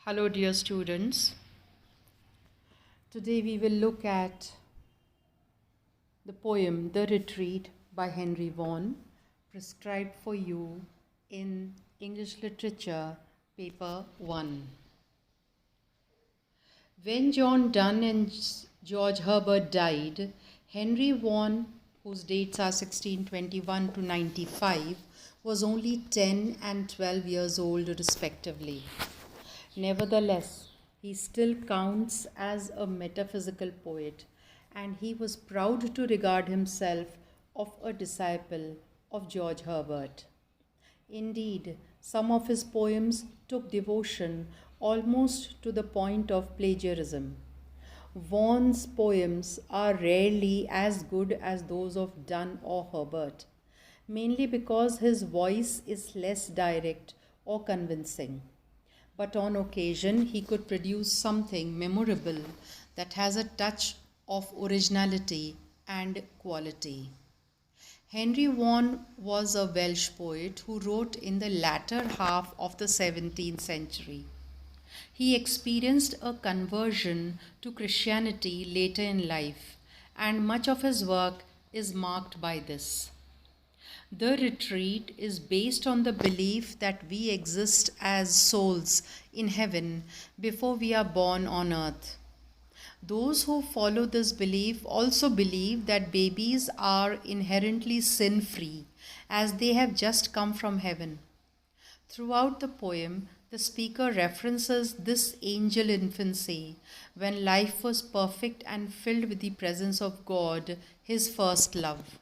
Hello, dear students. Today we will look at the poem The Retreat by Henry Vaughan, prescribed for you in English Literature, paper 1. When John Donne and George Herbert died, Henry Vaughan, whose dates are 1621 to 95, was only 10 and 12 years old respectively. Nevertheless, he still counts as a metaphysical poet, and he was proud to regard himself of a disciple of George Herbert. Indeed, some of his poems took devotion almost to the point of plagiarism. Vaughan's poems are rarely as good as those of Donne or Herbert, mainly because his voice is less direct or convincing. But on occasion, he could produce something memorable that has a touch of originality and quality. Henry Vaughan was a Welsh poet who wrote in the latter half of the 17th century. He experienced a conversion to Christianity later in life, and much of his work is marked by this. The Retreat is based on the belief that we exist as souls in heaven before we are born on earth. Those who follow this belief also believe that babies are inherently sin free, as they have just come from heaven. Throughout the poem, the speaker references this angel infancy, when life was perfect and filled with the presence of God, his first love.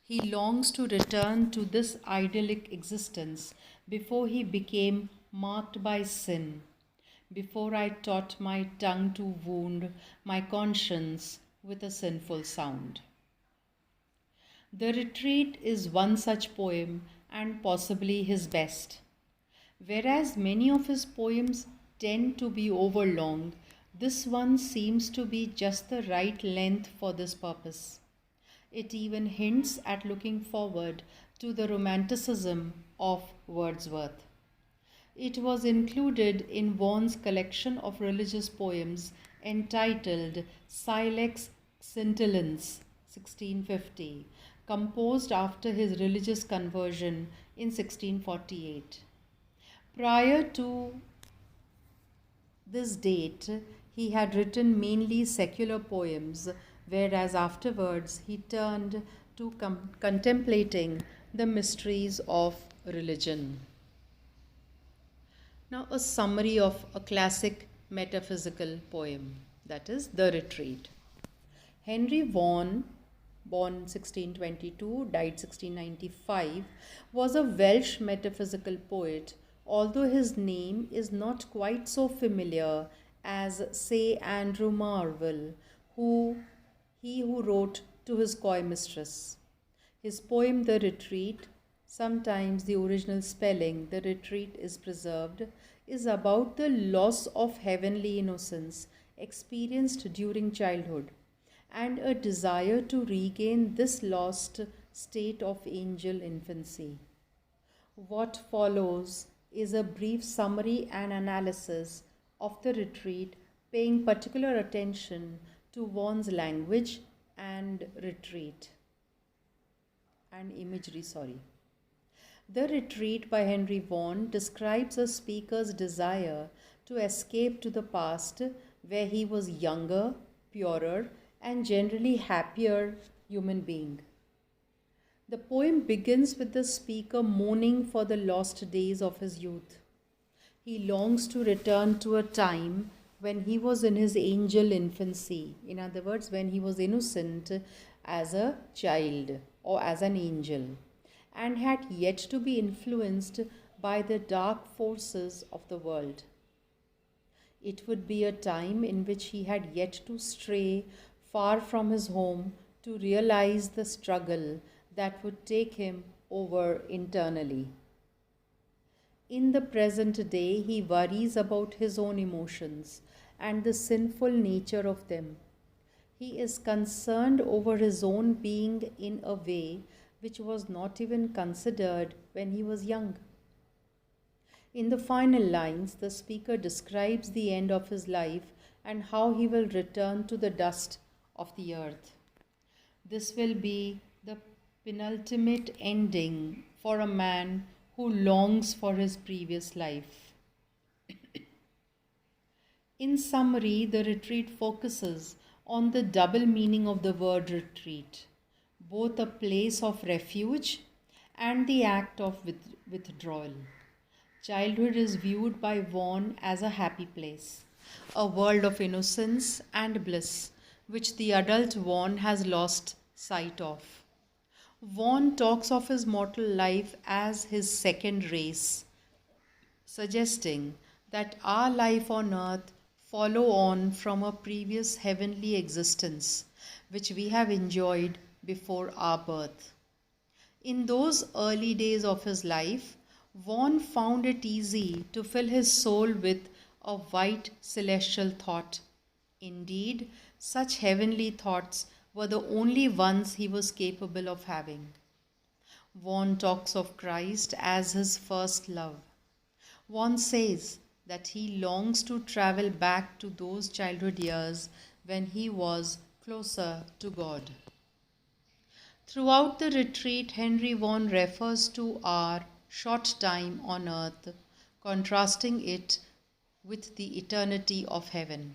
He longs to return to this idyllic existence before he became marked by sin, before I taught my tongue to wound my conscience with a sinful sound. The Retreat is one such poem, and possibly his best. Whereas many of his poems tend to be overlong, this one seems to be just the right length for this purpose. It even hints at looking forward to the romanticism of Wordsworth. It was included in Vaughan's collection of religious poems entitled Silex Scintillans, 1650, composed after his religious conversion in 1648. Prior to this date, he had written mainly secular poems, whereas afterwards he turned to contemplating the mysteries of religion. Now, a summary of a classic metaphysical poem, that is The Retreat. Henry Vaughan, born 1622, died 1695, was a Welsh metaphysical poet, although his name is not quite so familiar as, say, Andrew Marvell, who wrote to his coy mistress. His poem The Retreat, sometimes the original spelling The Retreat is preserved, is about the loss of heavenly innocence experienced during childhood and a desire to regain this lost state of angel infancy. What follows is a brief summary and analysis of The Retreat, paying particular attention to Vaughan's language and imagery. The Retreat by Henry Vaughan describes a speaker's desire to escape to the past where he was younger, purer, and generally happier human being. The poem begins with the speaker mourning for the lost days of his youth. He longs to return to a time when he was in his angel infancy, in other words, when he was innocent as a child or as an angel, and had yet to be influenced by the dark forces of the world. It would be a time in which he had yet to stray far from his home to realize the struggle that would take him over internally. In the present day, he worries about his own emotions and the sinful nature of them. He is concerned over his own being in a way which was not even considered when he was young. In the final lines, the speaker describes the end of his life and how he will return to the dust of the earth. This will be the penultimate ending for a man who longs for his previous life. In summary, the retreat focuses on the double meaning of the word retreat, both a place of refuge and the act of withdrawal. Childhood is viewed by Vaughan as a happy place, a world of innocence and bliss, which the adult Vaughan has lost sight of. Vaughan talks of his mortal life as his second race, suggesting that our life on earth follow on from a previous heavenly existence which we have enjoyed before our birth. In those early days of his life, Vaughan found it easy to fill his soul with a white celestial thought. Indeed, such heavenly thoughts were the only ones he was capable of having. Vaughan talks of Christ as his first love. Vaughan says that he longs to travel back to those childhood years when he was closer to God. Throughout the retreat, Henry Vaughan refers to our short time on earth, contrasting it with the eternity of heaven.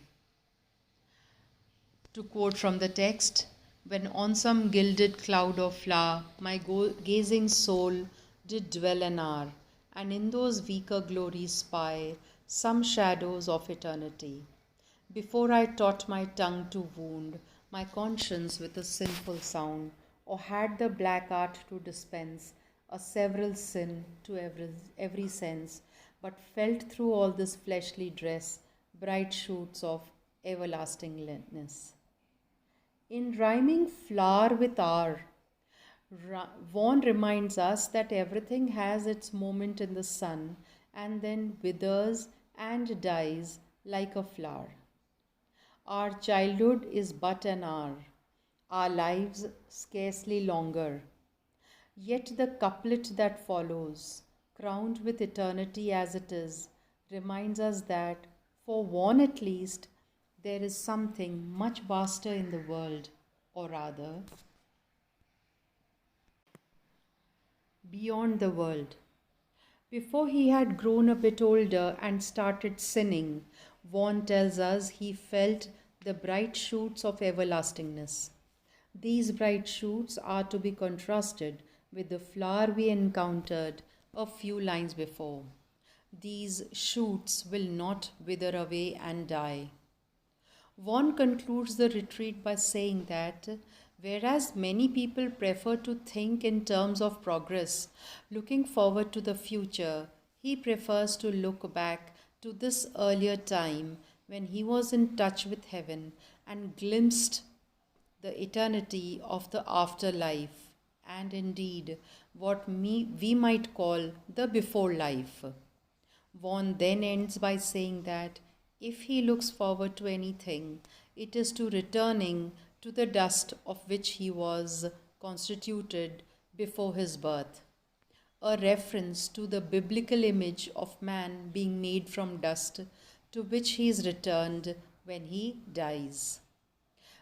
To quote from the text, when on some gilded cloud of flower my gazing soul did dwell an hour, and in those weaker glories spy some shadows of eternity. Before I taught my tongue to wound my conscience with a sinful sound, or had the black art to dispense a several sin to every sense, but felt through all this fleshly dress bright shoots of everlastingness. In rhyming flower with hour, Vaughan reminds us that everything has its moment in the sun and then withers and dies like a flower. Our childhood is but an hour, our lives scarcely longer. Yet the couplet that follows, crowned with eternity as it is, reminds us that, for Vaughan at least, there is something much vaster in the world, or rather, beyond the world. Before he had grown a bit older and started sinning, Vaughan tells us he felt the bright shoots of everlastingness. These bright shoots are to be contrasted with the flower we encountered a few lines before. These shoots will not wither away and die. Vaughan concludes the retreat by saying that whereas many people prefer to think in terms of progress, looking forward to the future, he prefers to look back to this earlier time when he was in touch with heaven and glimpsed the eternity of the afterlife and indeed what we might call the before life. Vaughan then ends by saying that if he looks forward to anything, it is to returning to the dust of which he was constituted before his birth, a reference to the biblical image of man being made from dust to which he is returned when he dies.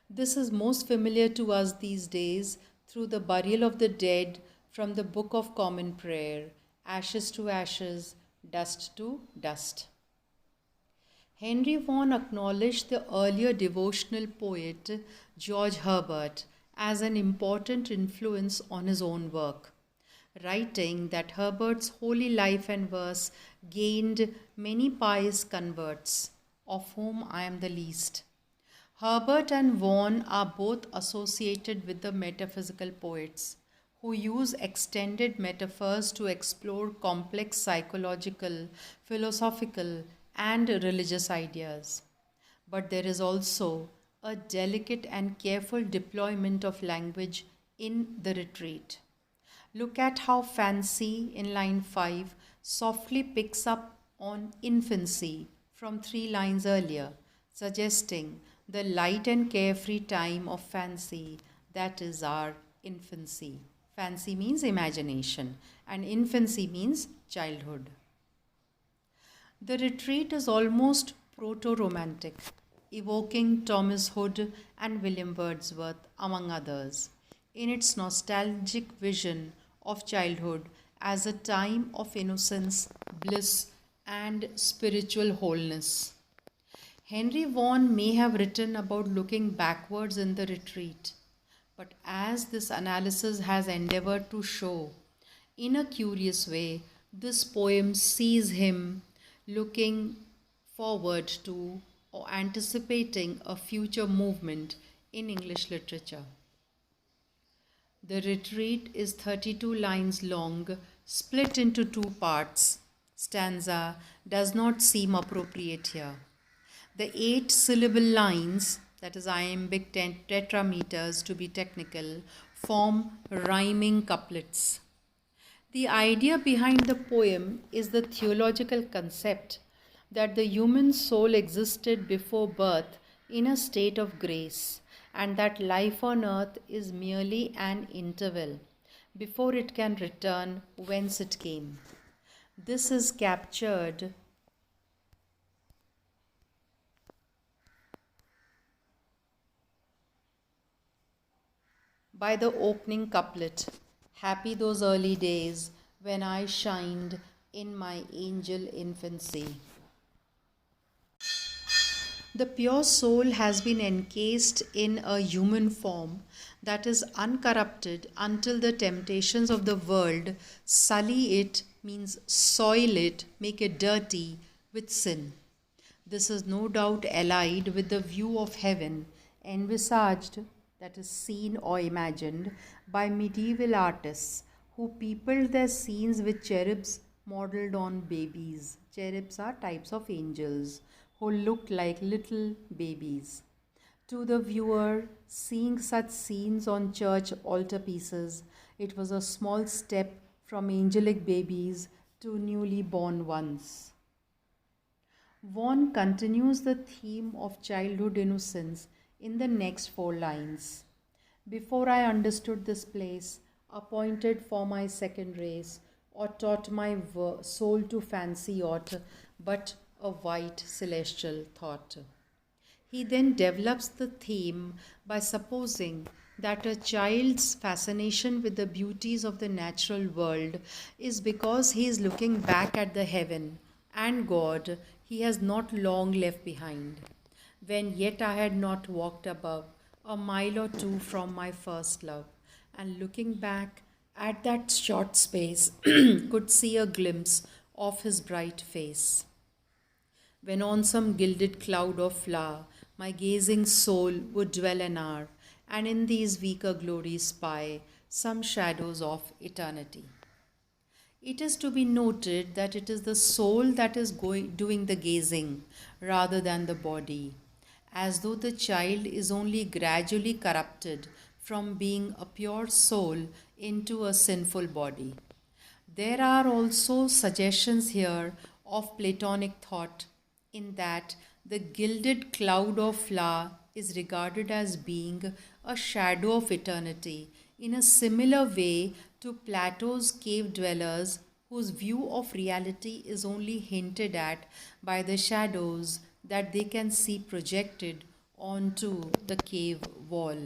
This is most familiar to us these days through the burial of the dead from the Book of Common Prayer, ashes to ashes, dust to dust. Henry Vaughan acknowledged the earlier devotional poet George Herbert as an important influence on his own work, writing that Herbert's holy life and verse gained many pious converts, of whom I am the least. Herbert and Vaughan are both associated with the metaphysical poets, who use extended metaphors to explore complex psychological, philosophical, and religious ideas. But there is also a delicate and careful deployment of language in the retreat. Look at how fancy in line 5 softly picks up on infancy from 3 lines earlier, suggesting the light and carefree time of fancy that is our infancy. Fancy means imagination, and infancy means childhood. The retreat is almost proto romantic, evoking Thomas Hood and William Wordsworth, among others, in its nostalgic vision of childhood as a time of innocence, bliss, and spiritual wholeness. Henry Vaughan may have written about looking backwards in the retreat, but as this analysis has endeavored to show, in a curious way, this poem sees him looking forward to or anticipating a future movement in English literature. The retreat is 32 lines long, split into two parts. Stanza does not seem appropriate here. The 8 syllable lines, that is iambic tetrameters to be technical, form rhyming couplets. The idea behind the poem is the theological concept that the human soul existed before birth in a state of grace, and that life on earth is merely an interval before it can return whence it came. This is captured by the opening couplet: Happy those early days when I shined in my angel infancy. The pure soul has been encased in a human form that is uncorrupted until the temptations of the world sully it, means soil it, make it dirty with sin. This is no doubt allied with the view of heaven envisaged, that is seen or imagined, by medieval artists who peopled their scenes with cherubs modeled on babies. Cherubs are types of angels who looked like little babies. To the viewer, seeing such scenes on church altarpieces, it was a small step from angelic babies to newly born ones. Vaughan continues the theme of childhood innocence in the next 4 lines. Before I understood this place, appointed for my second race, or taught my soul to fancy aught but a white celestial thought. He then develops the theme by supposing that a child's fascination with the beauties of the natural world is because he is looking back at the heaven and God he has not long left behind, when yet I had not walked above a mile or two from my first love, and looking back at that short space could see a glimpse of his bright face. When on some gilded cloud or flower my gazing soul would dwell an hour, and in these weaker glories spy some shadows of eternity. It is to be noted that it is the soul that is doing the gazing rather than the body, as though the child is only gradually corrupted from being a pure soul into a sinful body. There are also suggestions here of Platonic thought, in that the gilded cloud or flower is regarded as being a shadow of eternity, in a similar way to Plato's cave dwellers, whose view of reality is only hinted at by the shadows that they can see projected onto the cave wall.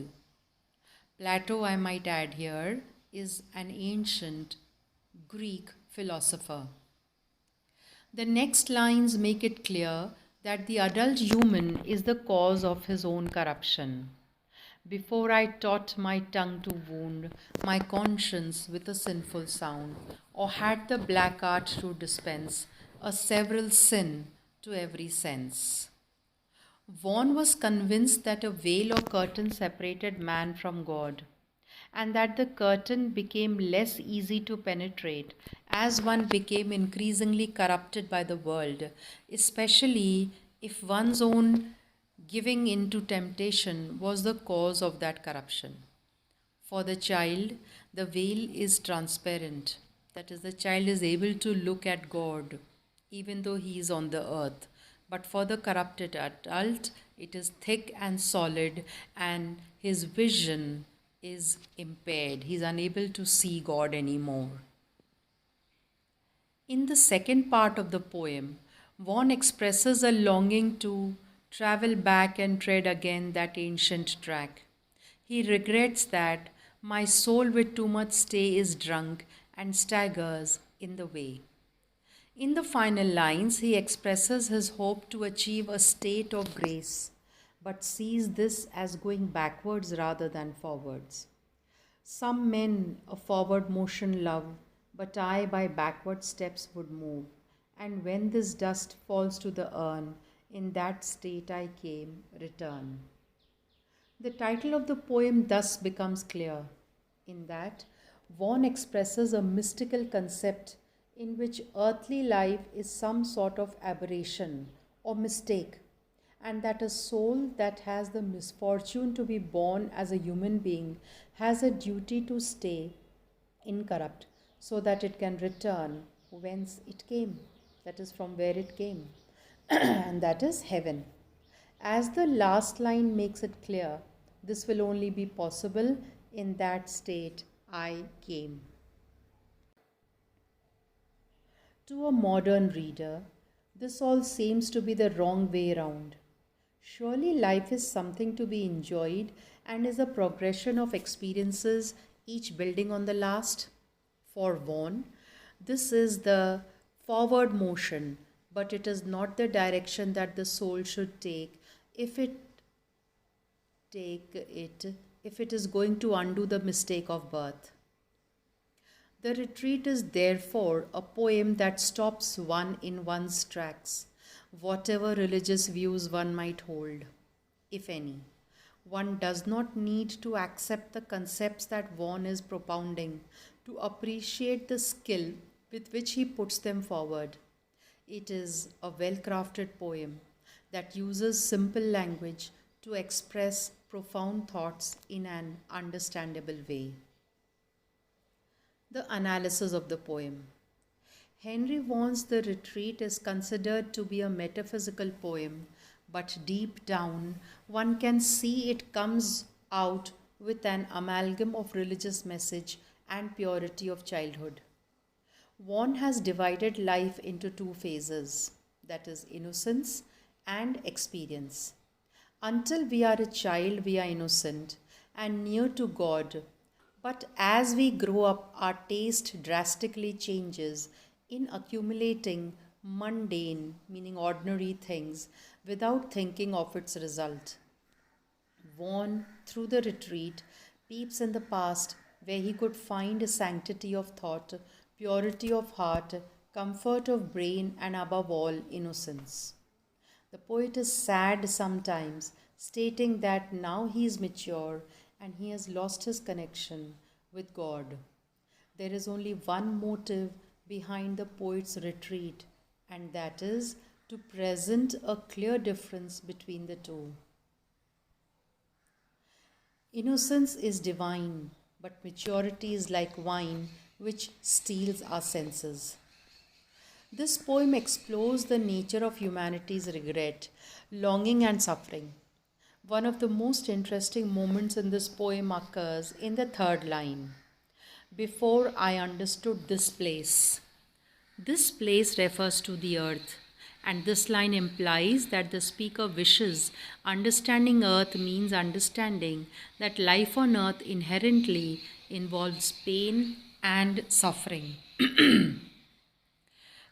Plato, I might add here, is an ancient Greek philosopher. The next lines make it clear that the adult human is the cause of his own corruption. Before I taught my tongue to wound my conscience with a sinful sound, or had the black art to dispense a several sin to every sense. Vaughan was convinced that a veil or curtain separated man from God, and that the curtain became less easy to penetrate as one became increasingly corrupted by the world, especially if one's own giving in to temptation was the cause of that corruption. For the child, the veil is transparent. That is, the child is able to look at God even though he is on the earth. But for the corrupted adult, it is thick and solid, and his vision is impaired. He is unable to see God anymore. In the second part of the poem, Vaughan expresses a longing to travel back and tread again that ancient track. He regrets that my soul with too much stay is drunk and staggers in the way. In the final lines, he expresses his hope to achieve a state of grace, but sees this as going backwards rather than forwards. Some men a forward motion love, but I by backward steps would move. And when this dust falls to the urn, in that state I came, return. The title of the poem thus becomes clear, in that Vaughan expresses a mystical concept in which earthly life is some sort of aberration or mistake, and that a soul that has the misfortune to be born as a human being has a duty to stay incorrupt so that it can return whence it came, that is, from where it came, and that is heaven. As the last line makes it clear, this will only be possible in that state I came. To a modern reader, this all seems to be the wrong way round. Surely life is something to be enjoyed and is a progression of experiences, each building on the last. For Vaughan, this is the forward motion, but it is not the direction that the soul should take if it take it if it is going to undo the mistake of birth. The retreat is therefore a poem that stops one in one's tracks, whatever religious views one might hold, if any. One does not need to accept the concepts that Vaughan is propounding to appreciate the skill with which he puts them forward. It is a well crafted poem that uses simple language to express profound thoughts in an understandable way. The analysis of the poem. Henry Vaughan's The Retreat is considered to be a metaphysical poem, but deep down one can see it comes out with an amalgam of religious message and purity of childhood. Vaughan has divided life into two phases, that is, innocence and experience. Until we are a child, we are innocent and near to God. But as we grow up, our taste drastically changes in accumulating mundane, meaning ordinary things, without thinking of its result. Vaughan, through the retreat, peeps in the past where he could find a sanctity of thought, purity of heart, comfort of brain, and above all, innocence. The poet is sad sometimes, stating that now he is mature and he has lost his connection with God. There is only one motive behind the poet's retreat, and that is to present a clear difference between the two. Innocence is divine, but maturity is like wine which steals our senses. This poem explores the nature of humanity's regret, longing, and suffering. One of the most interesting moments in this poem occurs in the third line. Before I understood this place. This place refers to the earth, and this line implies that the speaker wishes understanding earth means understanding that life on earth inherently involves pain and suffering.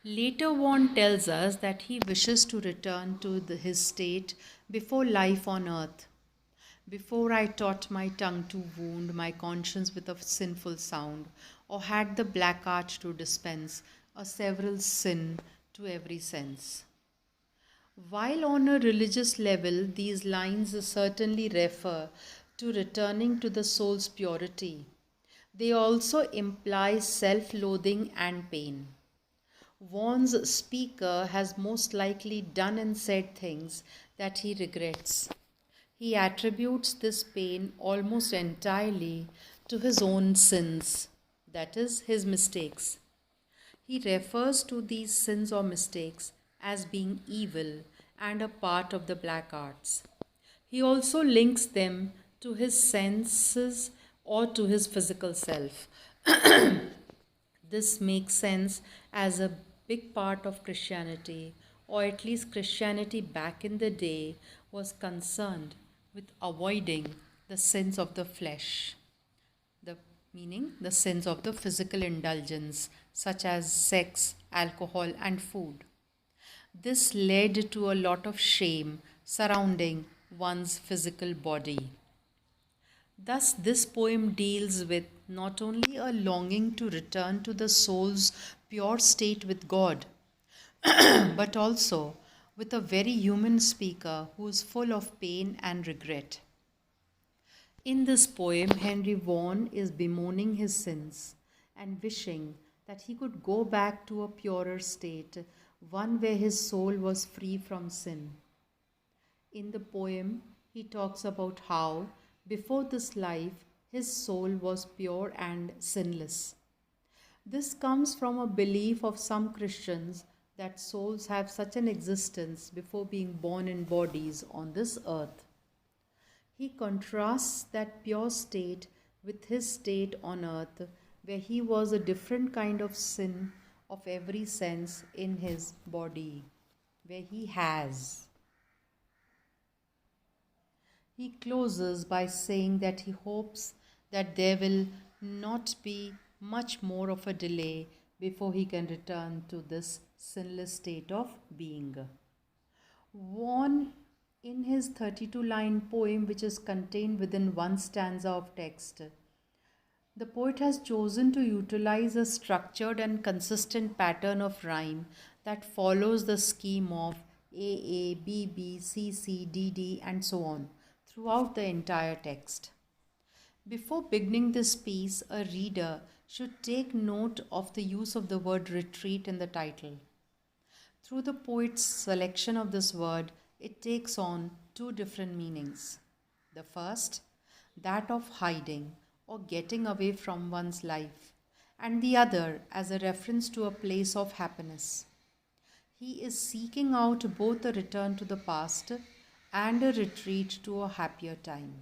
Later, Vaughan tells us that he wishes to return to his state before life on earth. Before I taught my tongue to wound my conscience with a sinful sound, or had the black art to dispense a several sin to every sense. While on a religious level, these lines certainly refer to returning to the soul's purity, they also imply self loathing and pain. Vaughan's speaker has most likely done and said things that he regrets. He attributes this pain almost entirely to his own sins, that is, his mistakes. He refers to these sins or mistakes as being evil and a part of the black arts. He also links them to his senses or to his physical self. This makes sense as a big part of Christianity, or at least Christianity back in the day, was concerned with avoiding the sins of the flesh, the meaning the sins of the physical indulgence, such as sex, alcohol, and food. This led to a lot of shame surrounding one's physical body. Thus, this poem deals with not only a longing to return to the soul's pure state with God, but also with a very human speaker who is full of pain and regret. In this poem, Henry Vaughan is bemoaning his sins and wishing that he could go back to a purer state, one where his soul was free from sin. In the poem, he talks about how, before this life, his soul was pure and sinless. This comes from a belief of some Christians that souls have such an existence before being born in bodies on this earth. He contrasts that pure state with his state on earth, where he was a different kind of sin of every sense in his body, where he has. He closes by saying that he hopes that there will not be much more of a delay before he can return to this sinless state of being. Vaughan, in his 32-line poem, which is contained within one stanza of text, the poet has chosen to utilize a structured and consistent pattern of rhyme that follows the scheme of A, B, C, D, and so on throughout the entire text. Before beginning this piece, a reader should take note of the use of the word retreat in the title. Through the poet's selection of this word, it takes on two different meanings. The first, that of hiding or getting away from one's life, and the other as a reference to a place of happiness. He is seeking out both a return to the past and a retreat to a happier time.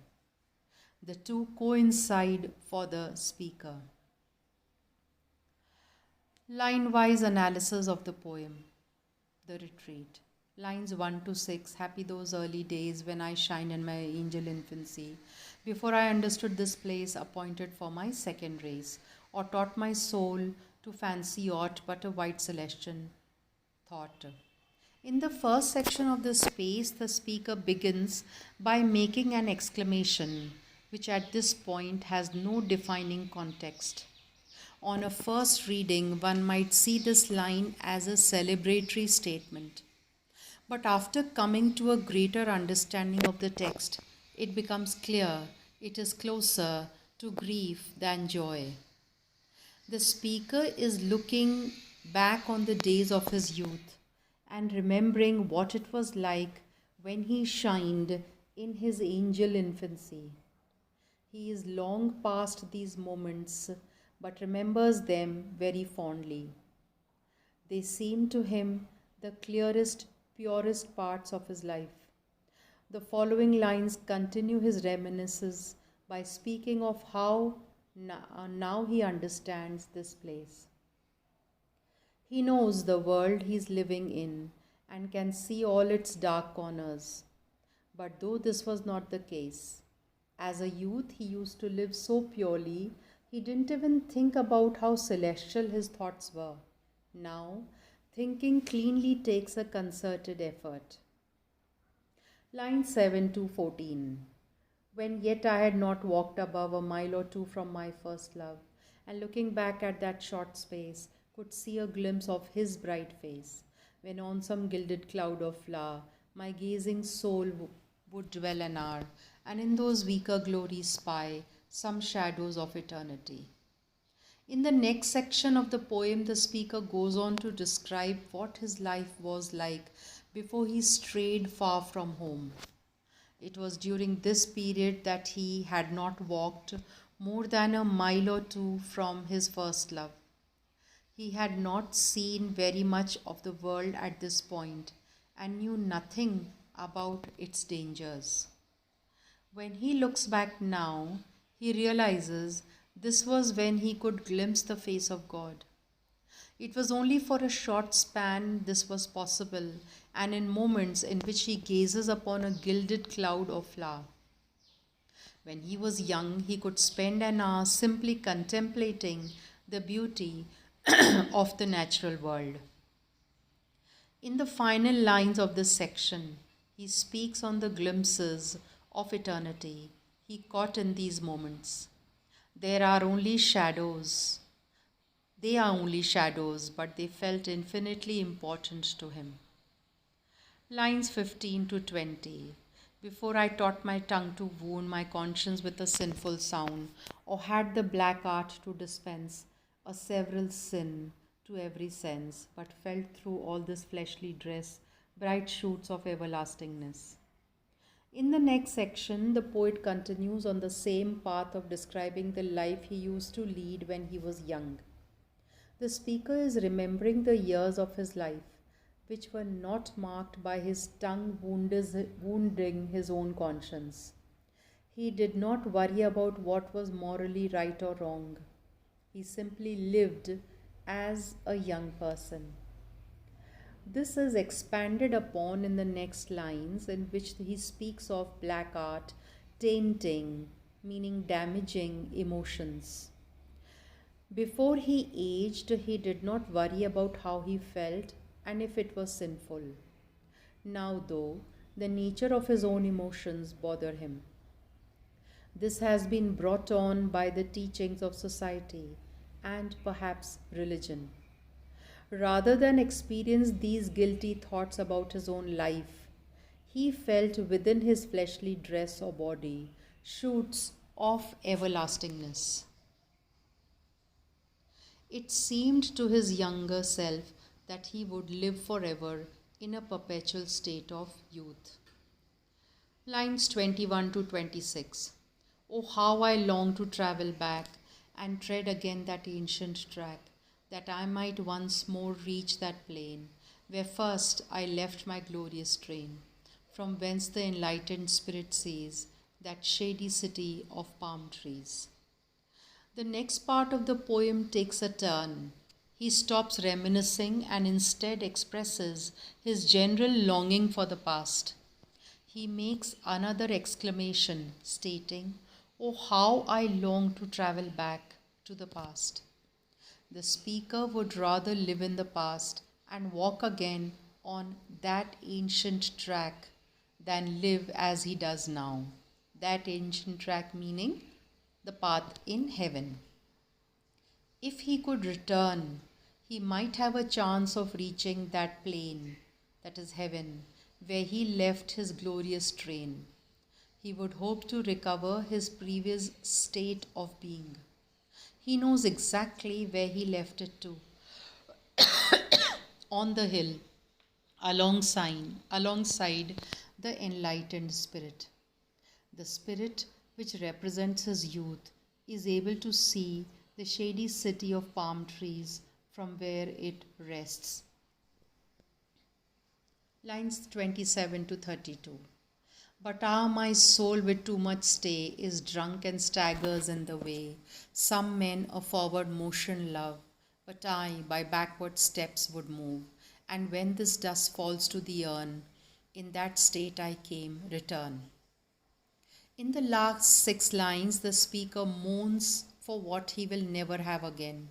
The two coincide for the speaker. Line-wise analysis of the poem, The Retreat. Lines 1 to 6. Happy those early days when I shined in my angel infancy, before I understood this place appointed for my second race, or taught my soul to fancy aught but a white celestial thought. In the first section of this space, the speaker begins by making an exclamation, which at this point has no defining context. On a first reading, one might see this line as a celebratory statement. But after coming to a greater understanding of the text, it becomes clear it is closer to grief than joy. The speaker is looking back on the days of his youth and remembering what it was like when he shined in his angel infancy. He is long past these moments, but remembers them very fondly. They seem to him the clearest, purest parts of his life. The following lines continue his reminiscences by speaking of how now he understands this place. He knows the world he is living in and can see all its dark corners. But though this was not the case, as a youth he used to live so purely, he didn't even think about how celestial his thoughts were. Now, thinking cleanly takes a concerted effort. Line 7 to 14. When yet I had not walked above a mile or two from my first love, and looking back at that short space, could see a glimpse of his bright face, when on some gilded cloud of flower, my gazing soul would dwell an hour, and in those weaker glories spy some shadows of eternity. In the next section of the poem, the speaker goes on to describe what his life was like before he strayed far from home. It was during this period that he had not walked more than a mile or two from his first love. He had not seen very much of the world at this point and knew nothing about its dangers. When he looks back now, he realizes this was when he could glimpse the face of God. It was only for a short span this was possible, and in moments in which he gazes upon a gilded cloud of flower. When he was young, he could spend an hour simply contemplating the beauty of the natural world. In the final lines of this section, he speaks on the glimpses of eternity he caught in these moments. There are only shadows. They are only shadows, but they felt infinitely important to him. Lines 15 to 20. Before I taught my tongue to wound my conscience with a sinful sound, or had the black art to dispense a several sin to every sense, but felt through all this fleshly dress bright shoots of everlastingness. In the next section, the poet continues on the same path of describing the life he used to lead when he was young. The speaker is remembering the years of his life, which were not marked by his tongue wounding his own conscience. He did not worry about what was morally right or wrong. He simply lived as a young person. This is expanded upon in the next lines, in which he speaks of black art tainting, meaning damaging emotions. Before he aged, he did not worry about how he felt and if it was sinful. Now, though, the nature of his own emotions bother him. This has been brought on by the teachings of society and perhaps religion. Rather than experience these guilty thoughts about his own life, he felt within his fleshly dress or body shoots of everlastingness. It seemed to his younger self that he would live forever in a perpetual state of youth. Lines 21 to 26. Oh, how I long to travel back and tread again that ancient track, that I might once more reach that plain where first I left my glorious train, from whence the enlightened spirit sees that shady city of palm trees. The next part of the poem takes a turn. He stops reminiscing and instead expresses his general longing for the past. He makes another exclamation, stating, "Oh, how I long to travel back to the past." The speaker would rather live in the past and walk again on that ancient track than live as he does now. That ancient track meaning the path in heaven. If he could return, he might have a chance of reaching that plain, that is heaven, where he left his glorious train. He would hope to recover his previous state of being. He knows exactly where he left it to, on the hill, alongside the enlightened spirit. The spirit, which represents his youth, is able to see the shady city of palm trees from where it rests. Lines 27 to 32. But my soul with too much stay is drunk and staggers in the way. Some men a forward motion love, but I by backward steps would move. And when this dust falls to the urn, in that state I came, return. In the last 6 lines, the speaker mourns for what he will never have again.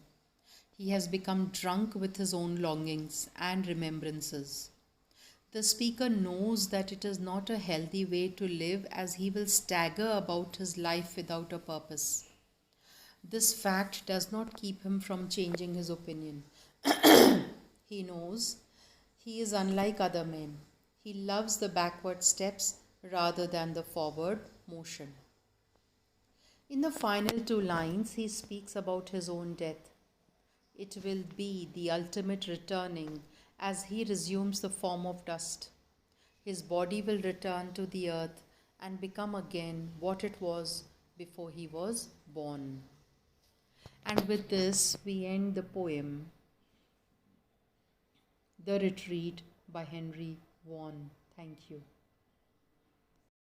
He has become drunk with his own longings and remembrances. The speaker knows that it is not a healthy way to live, as he will stagger about his life without a purpose. This fact does not keep him from changing his opinion. He knows he is unlike other men. He loves the backward steps rather than the forward motion. In the final 2 lines, he speaks about his own death. It will be the ultimate returning as he resumes the form of dust. His body will return to the earth and become again what it was before he was born. And with this, we end the poem, The Retreat by Henry Vaughan. Thank you.